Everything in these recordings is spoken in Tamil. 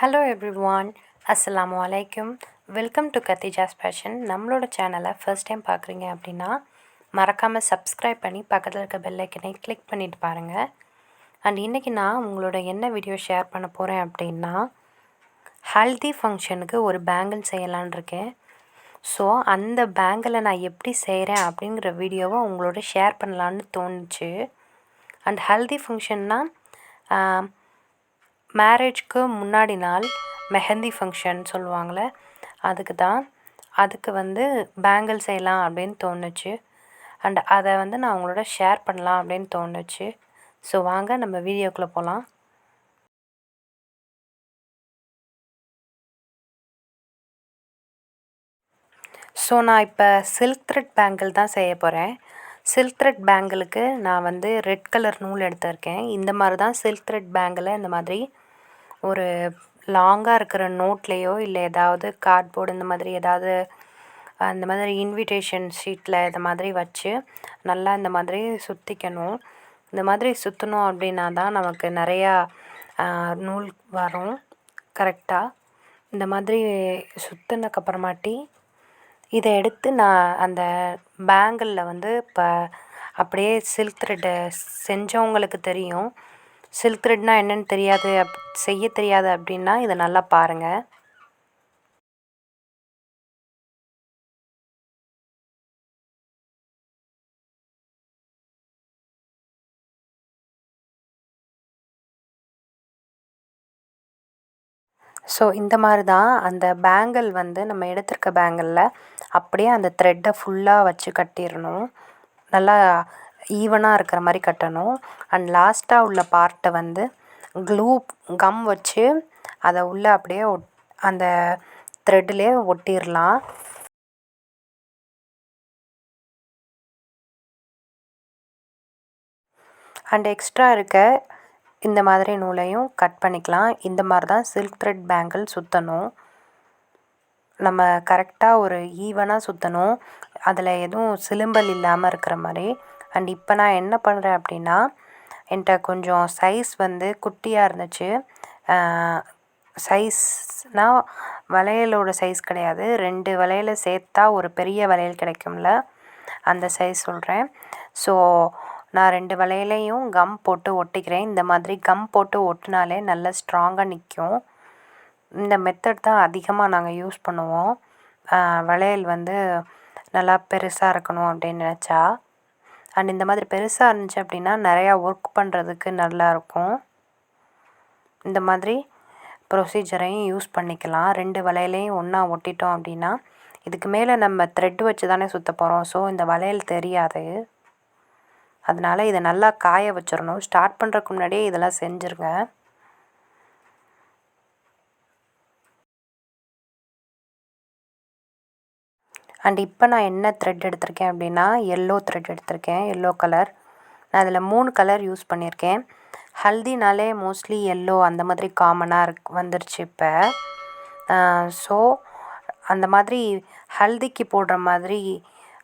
ஹலோ எவ்ரிவான், அஸ்ஸலாமு அலைக்கும். வெல்கம் டு கத்திஜாஸ் ஃபேஷன். நம்மளோட சேனலை ஃபர்ஸ்ட் டைம் பார்க்குறீங்க அப்படின்னா மறக்காமல் சப்ஸ்கிரைப் பண்ணி பக்கத்தில் இருக்க பெல் ஐக்கனை கிளிக் பண்ணிட்டு பாருங்கள். அண்ட் இன்றைக்கி நான் உங்களோட என்ன வீடியோ ஷேர் பண்ண போகிறேன் அப்படின்னா, ஹல்தி ஃபங்க்ஷனுக்கு ஒரு பேங்கிள் செய்யலான் இருக்கேன். ஸோ அந்த பேங்கிளை நான் எப்படி செய்கிறேன் அப்படிங்கிற வீடியோவை உங்களோட ஷேர் பண்ணலான்னு தோணுச்சு. அண்ட் ஹல்தி ஃபங்க்ஷன்னால் மேரேஜ்க்கு முன்னாடி நாள் மெஹந்தி ஃபங்க்ஷன் சொல்லுவாங்களே, அதுக்கு பேங்கிள் செய்யலாம் அப்படின்னு தோணுச்சு. அண்ட் அதை நான் உங்களோட ஷேர் பண்ணலாம் அப்படின்னு தோணுச்சு. ஸோ வாங்க நம்ம வீடியோக்குள்ளே போகலாம். ஸோ நான் இப்போ சில்க் த்ரெட் பேங்கிள் தான் செய்ய போகிறேன். சில்க் த்ரெட் பேங்கிளுக்கு நான் ரெட் கலர் நூல் எடுத்திருக்கேன். இந்த மாதிரி தான் சில்க் த்ரெட் பேங்கிளை இந்த மாதிரி ஒரு லாங்காக இருக்கிற நோட்லேயோ இல்லை ஏதாவது கார்ட்போர்டு இந்த மாதிரி இன்விடேஷன் ஷீட்டில் இந்த மாதிரி வச்சு நல்லா இந்த மாதிரி சுற்றிக்கணும். இந்த மாதிரி சுற்றணும் அப்படின்னா தான் நமக்கு நிறையா நூல் வரும் கரெக்டாக. இந்த மாதிரி சுற்றினதுக்கப்புறமாட்டி இதை எடுத்து நான் அந்த பேங்கிளில் இப்போ அப்படியே சில்க் த்ரெட்டை செஞ்சவங்களுக்கு தெரியும். சில்க் த்ரெட்னால் என்னென்னு தெரியாது, செய்ய தெரியாது அப்படின்னா இதை நல்லா பாருங்கள். ஸோ இந்த மாதிரி தான் அந்த பேங்கிள் நம்ம எடுத்திருக்க பேங்கிளில் அப்படியே அந்த த்ரெட்டை ஃபுல்லாக வச்சு கட்டிடணும். நல்லா ஈவனாக இருக்கிற மாதிரி கட்டணும். அண்ட் லாஸ்ட்டாக உள்ள பார்ட்டை க்ளூ கம் வச்சு அதை உள்ளே அப்படியே அந்த த்ரெட்லேயே ஒட்டிடலாம். அண்ட் எக்ஸ்ட்ரா இருக்க இந்த மாதிரி நூலையும் கட் பண்ணிக்கலாம். இந்த மாதிரி தான் சில்க் த்ரெட் பேங்கிள் சுற்றணும். நம்ம கரெக்டாக ஒரு ஈவனாக சுற்றணும், அதில் எதுவும் சிலும்பல் இல்லாமல் இருக்கிற மாதிரி. அண்ட் இப்போ நான் என்ன பண்ணுறேன் அப்படின்னா, என்கிட்ட கொஞ்சம் சைஸ் குட்டியாக இருந்துச்சு. சைஸ்னால் வளையலோட சைஸ் கிடையாது, 2 வளையலை சேர்த்தா ஒரு பெரிய வளையல் கிடைக்கும்ல, அந்த சைஸ் சொல்கிறேன். ஸோ நான் 2 வளையலையும் கம் போட்டு ஒட்டிக்கிறேன். இந்த மாதிரி கம் போட்டு ஒட்டினாலே நல்லா ஸ்ட்ராங்காக நிற்கும். இந்த மெத்தட் தான் அதிகமாக நாங்கள் யூஸ் பண்ணுவோம். வளையல் நல்லா பெருசாக இருக்கணும் அப்படின்னு நினச்சா. அண்ட் இந்த மாதிரி பெருசாக இருந்துச்சு அப்படின்னா நிறையா ஒர்க் பண்ணுறதுக்கு நல்லாயிருக்கும். இந்த மாதிரி ப்ரொசீஜரையும் யூஸ் பண்ணிக்கலாம். 2 வளையலையும் ஒன்றா ஒட்டிட்டோம் அப்படின்னா இதுக்கு மேலே நம்ம த்ரெட் வச்சு தானே சுற்ற போகிறோம். ஸோ இந்த வளையல் தெரியாது. அதனால் இதை நல்லா காய வச்சிடணும். ஸ்டார்ட் பண்ணுறதுக்கு முன்னாடியே இதெல்லாம் செஞ்சுருங்க. அண்ட் இப்போ நான் என்ன த்ரெட் எடுத்திருக்கேன் அப்படின்னா, எல்லோ த்ரெட் எடுத்திருக்கேன், எல்லோ கலர். நான் அதில் 3 கலர் யூஸ் பண்ணியிருக்கேன். ஹல்தினாலே மோஸ்ட்லி எல்லோ அந்த மாதிரி காமனாக வந்துருச்சு இப்போ. ஸோ அந்த மாதிரி ஹல்திக்கு போடுற மாதிரி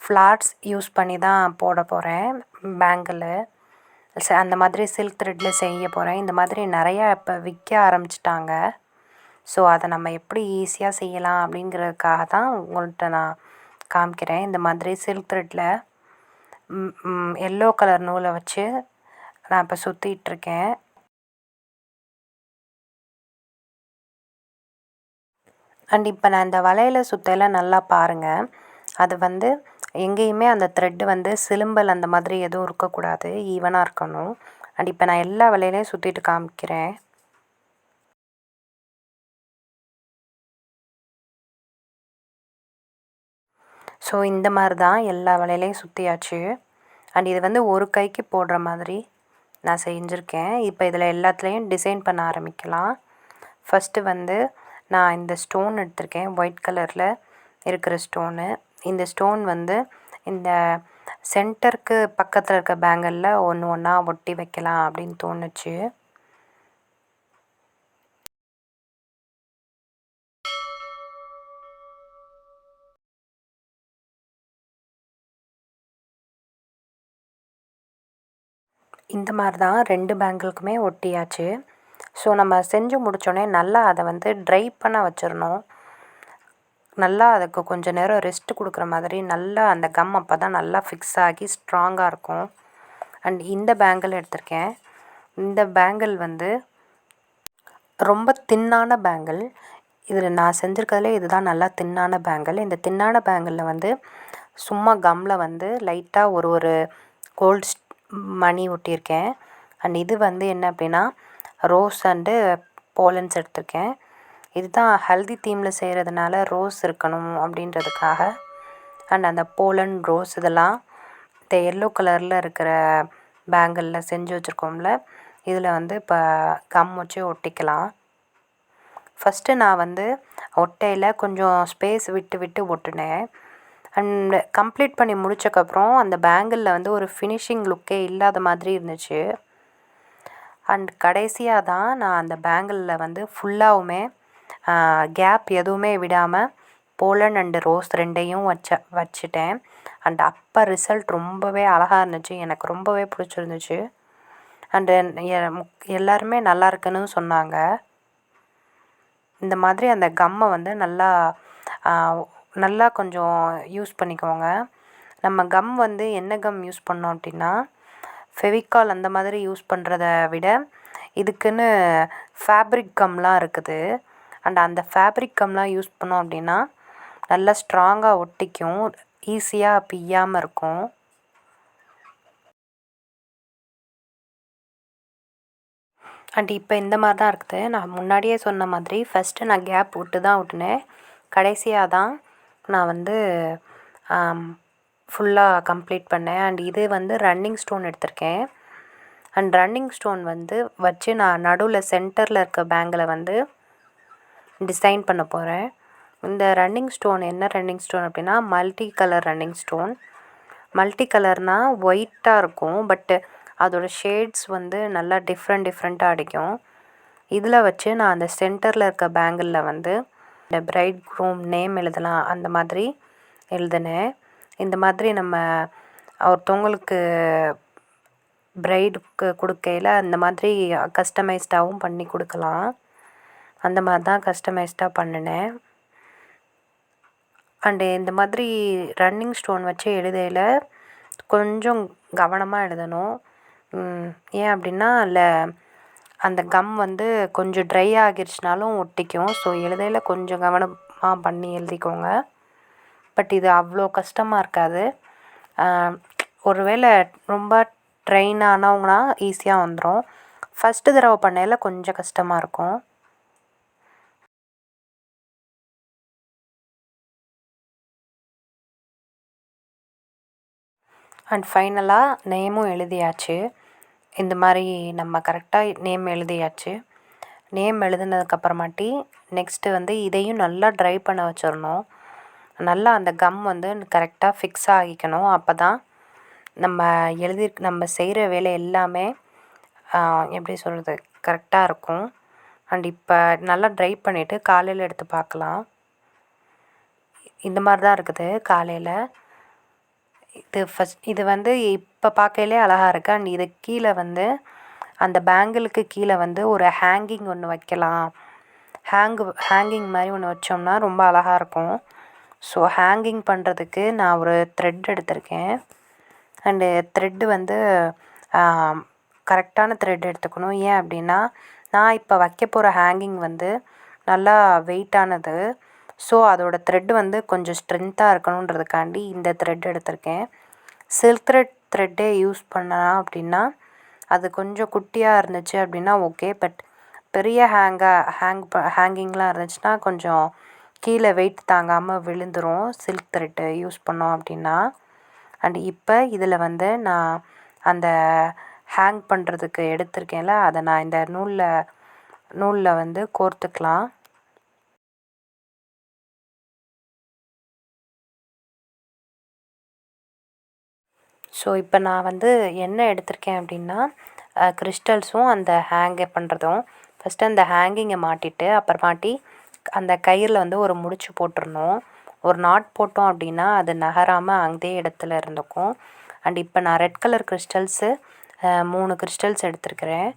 ஃப்ளார்ஸ் யூஸ் பண்ணி தான் போட போகிறேன் பேங்கிள். அந்த மாதிரி சில்க் த்ரெட்டில் செய்ய போகிறேன். இந்த மாதிரி நிறையா இப்போ விற்க ஆரம்பிச்சிட்டாங்க. ஸோ அதை நம்ம எப்படி ஈஸியாக செய்யலாம் அப்படிங்கிறதுக்காக தான் உங்கள்கிட்ட நான் காமிக்கிறேன். இந்த மாதிரி சில்க் த்ரெட்டில் எல்லோ கலர் நூலை வச்சு நான் இப்போ சுற்றிட்டுருக்கேன். அண்ட் இப்போ நான் இந்த வளையல் சுத்தையில் நல்லா பாருங்கள். அது எங்கேயுமே அந்த த்ரெட்டு சிலும்பல் அந்த மாதிரி எதுவும் இருக்கக்கூடாது, ஈவனாக இருக்கணும். அண்ட் இப்போ நான் எல்லா வளையலையும் சுற்றிட்டு காமிக்கிறேன். ஸோ இந்த மாதிரி தான் எல்லா வளையலையும் சுற்றியாச்சு. அண்ட் இது ஒரு கைக்கு போடுற மாதிரி நான் செஞ்சுருக்கேன். இப்போ இதில் எல்லாத்துலேயும் டிசைன் பண்ண ஆரம்பிக்கலாம். ஃபஸ்ட்டு நான் இந்த ஸ்டோன் எடுத்திருக்கேன், ஒயிட் கலரில் இருக்கிற ஸ்டோனு. இந்த ஸ்டோன் இந்த சென்டருக்கு பக்கத்தில் இருக்க பேங்கிளில் ஒன்று ஒன்றா ஒட்டி வைக்கலாம் அப்படின்னு தோணுச்சு. இந்த மாதிரி தான் 2 பேங்கிளுக்குமே ஒட்டியாச்சு. ஸோ நம்ம செஞ்சு முடித்தோடனே நல்லா அதை வந்து ட்ரை பண்ண வச்சிடணும். நல்லா அதுக்கு கொஞ்சம் நேரம் ரெஸ்ட் கொடுக்குற மாதிரி நல்லா அந்த கம் அப்போ தான் நல்லா ஃபிக்ஸ் ஆகி ஸ்ட்ராங்காக இருக்கும். அண்ட் இந்த பேங்கிள் எடுத்திருக்கேன். இந்த பேங்கிள் வந்து ரொம்ப தின்னான பேங்கிள். இதில் நான் செஞ்சுருக்கிறதுலே இதுதான் நல்லா தின்னான பேங்கிள். இந்த தின்னான பேங்கிளில் வந்து சும்மா கம்மில் வந்து லைட்டாக ஒரு கோல்ட் மணி ஒட்டியிருக்கேன். அண்ட் இது வந்து என்ன அப்படின்னா ரோஸ் அண்டு போலன்ஸ் எடுத்திருக்கேன். இதுதான் ஹல்தி தீமில் செய்கிறதுனால ரோஸ் இருக்கணும் அப்படின்றதுக்காக. அண்ட் அந்த போலன் ரோஸ் இதெல்லாம் இந்த எல்லோ கலரில் இருக்கிற பேங்கிளில் செஞ்சு வச்சுருக்கோம்ல, இதில் வந்து இப்போ கம் வச்சு ஒட்டிக்கலாம். ஃபஸ்ட்டு நான் வந்து ஒட்டையில் கொஞ்சம் ஸ்பேஸ் விட்டு விட்டு ஒட்டினேன். அண்ட் கம்ப்ளீட் பண்ணி முடித்தக்கப்புறம் அந்த பேங்கிளில் வந்து ஒரு ஃபினிஷிங் லுக்கே இல்லாத மாதிரி இருந்துச்சு. அண்ட் கடைசியாக தான் நான் அந்த பேங்கிளில் வந்து ஃபுல்லாகவுமே கேப் எதுவுமே விடாமல் போலன் அண்டு ரோஸ் ரெண்டையும் வச்சுட்டேன். அண்ட் அப்போ ரிசல்ட் ரொம்பவே அழகாக இருந்துச்சு. எனக்கு ரொம்பவே பிடிச்சிருந்துச்சு. அண்டு எல்லாருமே நல்லா இருக்குன்னு சொன்னாங்க. இந்த மாதிரி அந்த கம்மை வந்து நல்லா கொஞ்சம் யூஸ் பண்ணிக்கோங்க. நம்ம கம் வந்து என்ன கம் யூஸ் பண்ணோம் அப்படின்னா ஃபெவிகால் அந்த மாதிரி யூஸ் பண்ணுறத விட இதுக்குன்னு ஃபேப்ரிக் கம்லாம் இருக்குது. அண்ட் அந்த ஃபேப்ரிக் கம்லாம் யூஸ் பண்ணோம் அப்படின்னா நல்லா ஸ்ட்ராங்காக ஒட்டிக்கும், ஈஸியாக பிய்யாமல் இருக்கும். அண்ட் இப்போ இந்த மாதிரி தான் இருக்குது. நான் முன்னாடியே சொன்ன மாதிரி ஃபஸ்ட்டு நான் கேப் விட்டு தான் ஒட்டினேன். கடைசியாக தான் நான் வந்து ஃபுல்லாக கம்ப்ளீட் பண்ணேன். அண்ட் இது வந்து ரன்னிங் ஸ்டோன் எடுத்திருக்கேன். அண்ட் ரன்னிங் ஸ்டோன் வந்து வச்சு நான் நடுவில் சென்டரில் இருக்க பேங்கில் வந்து டிசைன் பண்ண போகிறேன். இந்த ரன்னிங் ஸ்டோன் என்ன ரன்னிங் ஸ்டோன் அப்படின்னா multi colour running stone. Multi கலர்னால் ஒயிட்டாக இருக்கும், பட்டு அதோடய ஷேட்ஸ் வந்து நல்லா டிஃப்ரெண்ட்டாக அடிக்கும். இதில் வச்சு நான் அந்த சென்டரில் இருக்க பேங்கிளில் வந்து இந்த பிரைட் க்ரூம் நேம் எழுதலாம் அந்த மாதிரி எழுதினேன். இந்த மாதிரி நம்ம ஒருத்தவங்களுக்கு பிரைடுக்கு கொடுக்கையில் அந்த மாதிரி கஸ்டமைஸ்டாகவும் பண்ணி கொடுக்கலாம். அந்த மாதிரி தான் கஸ்டமைஸ்டாக பண்ணினேன். அண்டு இந்த மாதிரி ரன்னிங் ஸ்டோன் வச்சு எழுதையில் கொஞ்சம் கவனமாக எழுதணும். ஏன் அப்படின்னா அந்த கம் வந்து கொஞ்சம் ட்ரை ஆகிருச்சுனாலும் ஒட்டிக்கும். ஸோ எழுதையில் கொஞ்சம் கவனமாக பண்ணி எழுதிக்கோங்க. பட் இது அவ்வளோ கஷ்டமாக இருக்காது. ஒருவேளை ரொம்ப ட்ரெயின் ஆனவங்கன்னா ஈஸியாக வந்துடும். ஃபஸ்ட்டு தடவை பண்ணையில் கொஞ்சம் கஷ்டமாக இருக்கும். அண்ட் ஃபைனலாக நேமும் எழுதியாச்சு. இந்த மாதிரி நம்ம கரெக்டாக நேம் எழுதியாச்சு. நேம் எழுதுனதுக்கப்புறமாட்டி நெக்ஸ்ட்டு வந்து இதையும் நல்லா ட்ரை பண்ண வச்சிடணும். நல்லா அந்த கம் வந்து கரெக்டாக ஃபிக்ஸ் ஆகிக்கணும். அப்போ தான் நம்ம செய்கிற வேலை எல்லாமே எப்படி சொல்கிறது கரெக்டாக இருக்கும். அண்ட் இப்போ நல்லா ட்ரை பண்ணிவிட்டு காலையில் எடுத்து பார்க்கலாம். இந்த மாதிரி தான் இருக்குது காலையில். இது வந்து இப்போ பார்க்கையிலே அழகாக இருக்குது. அண்ட் இது கீழே வந்து அந்த பேங்கிளுக்கு கீழே வந்து ஒரு ஹேங்கிங் ஒன்று வைக்கலாம். ஹேங்கிங் மாதிரி ஒன்று வச்சோம்னா ரொம்ப அழகாக இருக்கும். ஸோ ஹேங்கிங் பண்ணுறதுக்கு நான் ஒரு த்ரெட் எடுத்திருக்கேன். அண்டு த்ரெட்டு வந்து கரெக்டான த்ரெட் எடுத்துக்கணும். ஏன் அப்படின்னா நான் இப்போ வைக்க போகிற ஹேங்கிங் வந்து நல்லா வெயிட்டானது. ஸோ அதோடய த்ரெட் வந்து கொஞ்சம் ஸ்ட்ரென்த்தாக இருக்கணுன்றதுக்காண்டி இந்த த்ரெட் எடுத்திருக்கேன். சில்க் த்ரெட்டே யூஸ் பண்ணலாம் அப்படின்னா அது கொஞ்சம் குட்டியாக இருந்துச்சு அப்படின்னா ஓகே. பட் பெரிய ஹேங்கிங்லாம் இருந்துச்சுன்னா கொஞ்சம் கீழே வெயிட் தாங்காமல் விழுந்துடும் சில்க் த்ரெட்டு யூஸ் பண்ணோம் அப்படின்னா. அண்ட் இப்போ இதில் வந்து நான் அந்த ஹேங் பண்ணுறதுக்கு எடுத்திருக்கேன்ல, அதை நான் இந்த நூலில் வந்து கோர்த்துக்கலாம். ஸோ இப்போ நான் வந்து என்ன எடுத்திருக்கேன் அப்படின்னா கிறிஸ்டல்ஸும் அந்த ஹேங்கை பண்ணுறதும். ஃபஸ்ட்டு அந்த ஹேங்கிங்கை மாட்டிட்டு அப்புறமாட்டி அந்த கயிறில் வந்து ஒரு முடிச்சு போட்டுடணும். ஒரு நாட் போட்டோம் அப்படின்னா அது நகராமல் அதே இடத்துல இருந்துக்கும். அண்ட் இப்போ நான் ரெட் கலர் கிறிஸ்டல்ஸு 3 கிறிஸ்டல்ஸ் எடுத்திருக்கிறேன்.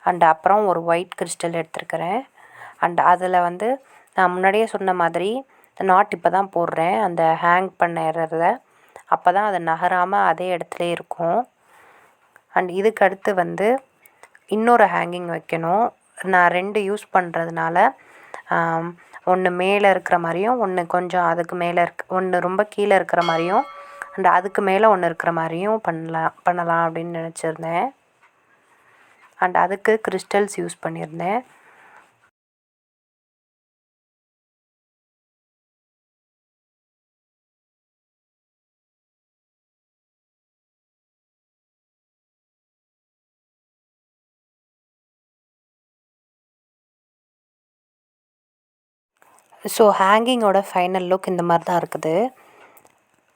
அண்ட் அப்புறம் ஒரு ஒயிட் கிறிஸ்டல் எடுத்துருக்கிறேன். அண்ட் அதில் வந்து நான் முன்னாடியே சொன்ன மாதிரி நாட் இப்போ தான் போடுறேன் அந்த ஹேங் பண்ணிடுறத. அப்போ தான் அது நகராமல் அதே இடத்துலே இருக்கும். அண்ட் இதுக்கு அடுத்து வந்து இன்னொரு ஹேங்கிங் வைக்கணும். நான் 2 யூஸ் பண்ணுறதுனால ஒன்று மேலே இருக்கிற மாதிரியும், ஒன்று கொஞ்சம் அதுக்கு மேலே ஒன்று ரொம்ப கீழே இருக்கிற மாதிரியும், அண்ட் அதுக்கு மேலே ஒன்று இருக்கிற மாதிரியும் பண்ணலாம் அப்படின்னு நினச்சிருந்தேன். அண்ட் அதுக்கு கிறிஸ்டல்ஸ் யூஸ் பண்ணியிருந்தேன். ஸோ ஹேங்கிங்கோட ஃபைனல் லுக் இந்த மாதிரி தான் இருக்குது.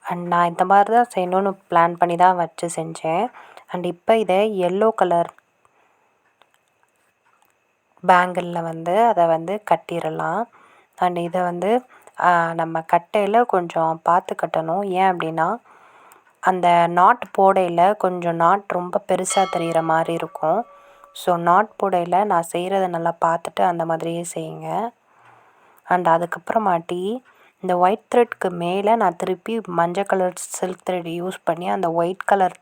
அண்ட் நான் இந்த மாதிரி தான் செய்யணும்னு பிளான் பண்ணி தான் வச்சு செஞ்சேன். அண்ட் இப்போ இதை எல்லோ கலர் பேங்கிளில் வந்து அதை வந்து கட்டிடலாம். அண்ட் இதை வந்து நம்ம கட்டையில் கொஞ்சம் பார்த்து கட்டணும். ஏன் அப்படின்னா அந்த நாட் போடையில் கொஞ்சம் நாட் ரொம்ப பெருசாக தெரிகிற மாதிரி இருக்கும். ஸோ நாட் போடையில் நான் செய்கிறத நல்லா பார்த்துட்டு அந்த மாதிரியே செய்யுங்க. அண்ட் அதுக்கப்புறமாட்டி இந்த ஒயிட் த்ரெட்க்கு மேலே நான் திருப்பி மஞ்சள் கலர் சில்க் த்ரெட் யூஸ் பண்ணி அந்த ஒயிட் கலர்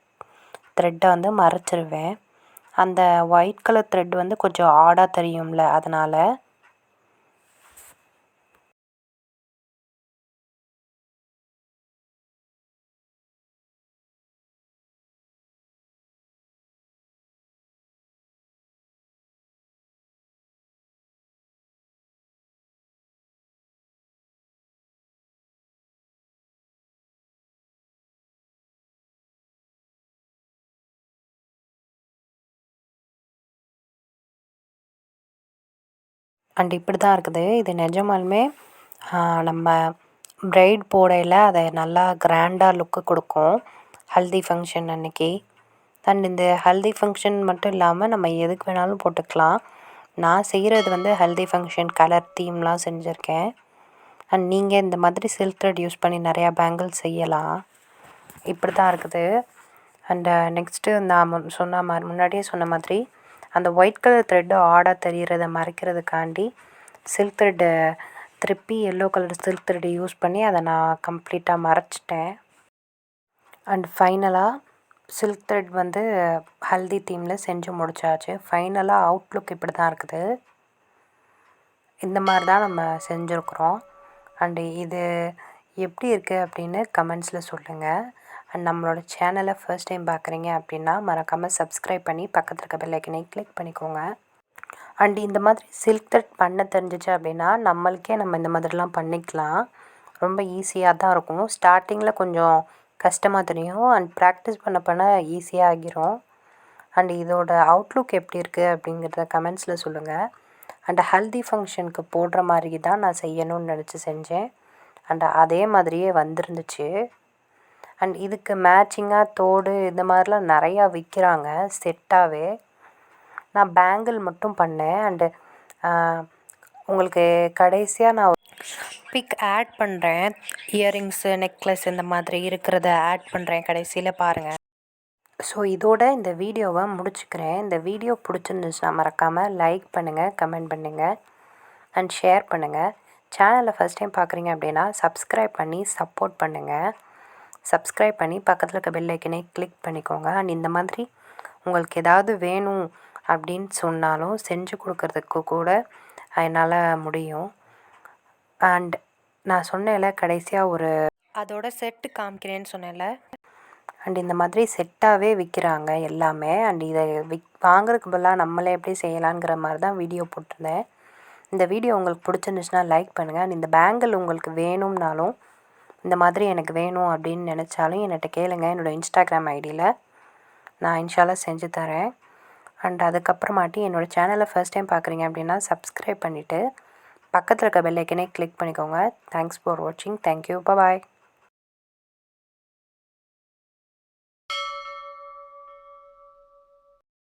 த்ரெட்டை வந்து மறைச்சிருவேன். அந்த ஒயிட் கலர் த்ரெட் வந்து கொஞ்சம் ஆடாக தெரியும்ல, அதனால். அண்ட் இப்படி தான் இருக்குது. இது நிஜமாலுமே நம்ம ப்ரைட் போடையில் அதை நல்லா கிராண்டாக லுக்கு கொடுக்கும் ஹல்தி ஃபங்க்ஷன் அன்றைக்கி. அண்ட் இந்த ஹல்தி ஃபங்க்ஷன் மட்டும் இல்லாமல் நம்ம எதுக்கு வேணாலும் போட்டுக்கலாம். நான் செய்கிறது வந்து ஹல்தி ஃபங்க்ஷன் கலர் தீம்லாம் செஞ்சுருக்கேன். அண்ட் நீங்கள் இந்த மாதிரி சில்க் த்ரெட் யூஸ் பண்ணி நிறையா பேங்கிள்ஸ் செய்யலாம். இப்படி தான் இருக்குது. அண்டு நெக்ஸ்ட்டு நான் முன்னாடியே சொன்ன மாதிரி அந்த ஒயிட் கலர் த்ரெட்டு ஆடாக தெரிகிறத மறைக்கிறதுக்காண்டி சில்க் த்ரெட்டை திருப்பி எல்லோ கலர் சில்க் த்ரெட்டை யூஸ் பண்ணி அதை நான் கம்ப்ளீட்டாக மறைச்சிட்டேன். அண்ட் ஃபைனலாக சில்க் த்ரெட் வந்து ஹல்தி தீமில் செஞ்சு முடிச்சாச்சு. ஃபைனலாக அவுட்லுக் இப்படி தான் இருக்குது. இந்த மாதிரி தான் நம்ம செஞ்சுருக்குறோம். அண்டு இது எப்படி இருக்குது அப்படின்னு கமெண்ட்ஸில் சொல்லுங்கள். அண்ட் நம்மளோட சேனலை ஃபர்ஸ்ட் டைம் பார்க்குறீங்க அப்படின்னா மறக்காமல் சப்ஸ்கிரைப் பண்ணி பக்கத்தில் இருக்க பெல் ஐக்கனை கிளிக் பண்ணிக்கோங்க. அண்ட் இந்த மாதிரி சில்க் த்ரெட் பண்ண தெரிஞ்சிச்சு அப்படின்னா நம்மளுக்கே நம்ம இந்த மாதிரிலாம் பண்ணிக்கலாம். ரொம்ப ஈஸியாக தான் இருக்கும். ஸ்டார்டிங்கில் கொஞ்சம் கஷ்டமாக தெரியும். அண்ட் ப்ராக்டிஸ் பண்ண ஈஸியாக ஆகிரும். அண்ட் இதோட அவுட்லுக் எப்படி இருக்குது அப்படிங்கிறத கமெண்ட்ஸில் சொல்லுங்கள். அண்ட் ஹல்தி ஃபங்க்ஷனுக்கு போடுற மாதிரி தான் நான் செய்யணும்னு நினச்சி செஞ்சேன். அண்ட் அதே மாதிரியே வந்துருந்துச்சு. அண்ட் இதுக்கு மேட்சிங்காக தோடு இந்த மாதிரிலாம் நிறையா விற்கிறாங்க செட்டாகவே. நான் பேங்கிள் மட்டும் பண்ணேன். அண்டு உங்களுக்கு கடைசியாக நான் பிக் ஆட் பண்ணுறேன். இயரிங்ஸு, நெக்லஸ் இந்த மாதிரி இருக்கிறத ஆட் பண்ணுறேன் கடைசியில் பாருங்கள். ஸோ இதோட இந்த வீடியோவை முடிச்சுக்கிறேன். இந்த வீடியோ பிடிச்சிருந்துச்சுன்னா மறக்காமல் லைக் பண்ணுங்கள், கமெண்ட் பண்ணுங்கள் அண்ட் ஷேர் பண்ணுங்கள். சேனலை ஃபஸ்ட் டைம் பார்க்குறீங்க அப்படின்னா சப்ஸ்கிரைப் பண்ணி சப்போர்ட் பண்ணுங்கள். சப்ஸ்கிரைப் பண்ணி பக்கத்தில் இருக்க பெல் ஐக்கனை கிளிக் பண்ணிக்கோங்க. அண்ட் இந்த மாதிரி உங்களுக்கு ஏதாவது வேணும் அப்படின்னு சொன்னாலும் செஞ்சு கொடுக்கறதுக்கு கூட என்னால் முடியும். அண்ட் நான் சொன்னேன்ல கடைசியாக அதோட செட்டு காமிக்கிறேன்னு சொன்னேன்ல. அண்ட் இந்த மாதிரி செட்டாகவே விற்கிறாங்க எல்லாமே. அண்ட் இதை வாங்குறதுக்கு பதிலாக நம்மளே எப்படி செய்யலாங்கிற மாதிரி தான் வீடியோ போட்டிருந்தேன். இந்த வீடியோ உங்களுக்கு பிடிச்சிருந்துச்சுன்னா லைக் பண்ணுங்கள். அண்ட் இந்த பேங்கிள் உங்களுக்கு வேணும்னாலும் இந்த மாதிரி எனக்கு வேணும் அப்படின்னு நினச்சாலும் என்கிட்ட கேளுங்க. என்னோடய இன்ஸ்டாகிராம் ஐடியில் நான் இன்ஷால்லா செஞ்சு தரேன். அண்ட் அதுக்கப்புறமாட்டி என்னோடய சேனலை ஃபர்ஸ்ட் டைம் பார்க்குறீங்க அப்படின்னா சப்ஸ்கிரைப் பண்ணிவிட்டு பக்கத்தில் இருக்க பெல் ஐக்கனை கிளிக் பண்ணிக்கோங்க. தேங்க்ஸ் ஃபார் வாட்சிங். தேங்க்யூ. பாய்.